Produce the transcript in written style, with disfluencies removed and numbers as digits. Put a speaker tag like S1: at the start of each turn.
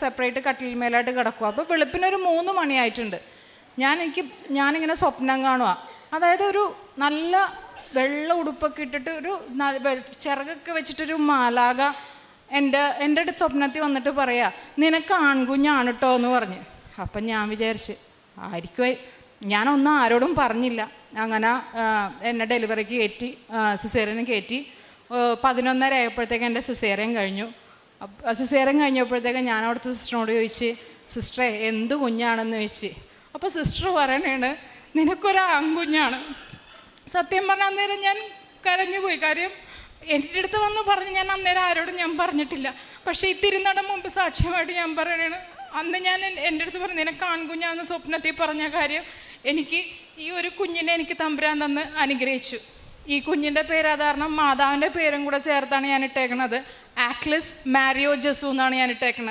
S1: Separate കട്ടിൽ മേലായിട്ട് കിടക്കുക. അപ്പോൾ വെളുപ്പിനൊരു 3 മണിയായിട്ടുണ്ട്. ഞാനിങ്ങനെ സ്വപ്നം കാണുക. അതായത് ഒരു നല്ല വെള്ള ഉടുപ്പൊക്കെ ഇട്ടിട്ട് ഒരു ചിറകൊക്കെ വെച്ചിട്ടൊരു മാലാക എൻ്റെ അടുത്ത് സ്വപ്നത്തിൽ വന്നിട്ട് പറയാ, നിനക്ക് ആൺകുഞ്ഞാണ് കേട്ടോ എന്ന് പറഞ്ഞ്. അപ്പം ഞാൻ വിചാരിച്ച് ആയിരിക്കും. ഞാനൊന്നും ആരോടും പറഞ്ഞില്ല. അങ്ങനെ എന്നെ ഡെലിവറിക്ക് കയറ്റി, സിസേറിയന് കയറ്റി. 11:30 ആയപ്പോഴത്തേക്ക് എൻ്റെ സിസേറിയൻ കഴിഞ്ഞു. സിസേറിയൻ കഴിഞ്ഞപ്പോഴത്തേക്ക് ഞാൻ അവിടുത്തെ സിസ്റ്ററിനോട് ചോദിച്ച്, സിസ്റ്ററെ എന്ത് കുഞ്ഞാണെന്ന് ചോദിച്ച്. അപ്പോൾ സിസ്റ്റർ പറയണേണ്, നിനക്കൊരു ആൺകുഞ്ഞാണ്. സത്യം പറഞ്ഞാൽ അന്നേരം ഞാൻ കരഞ്ഞുപോയി. കാര്യം എൻ്റെ അടുത്ത് വന്ന് പറഞ്ഞ് ഞാൻ അന്നേരം ആരോടും ഞാൻ പറഞ്ഞിട്ടില്ല. പക്ഷേ ഈ തിരുനട മുമ്പ് സാക്ഷ്യമായിട്ട് ഞാൻ പറയണേണ്, അന്ന് ഞാൻ എൻ്റെ അടുത്ത് പറഞ്ഞു നിനക്ക് ആൺകുഞ്ഞാന്ന് സ്വപ്നത്തിൽ പറഞ്ഞ കാര്യം എനിക്ക് ഈ ഒരു കുഞ്ഞിനെ എനിക്ക് തമ്പുരാൻ തന്ന് അനുഗ്രഹിച്ചു. ഈ കുഞ്ഞിൻ്റെ പേര് കാരണം മാതാവിൻ്റെ പേരും കൂടെ ചേർത്താണ് ഞാൻ ഇട്ടേക്കണത്. ആക്ലിസ് മാരിയോ ജസു എന്നാണ് ഞാൻ ഇട്ടേക്കണത്.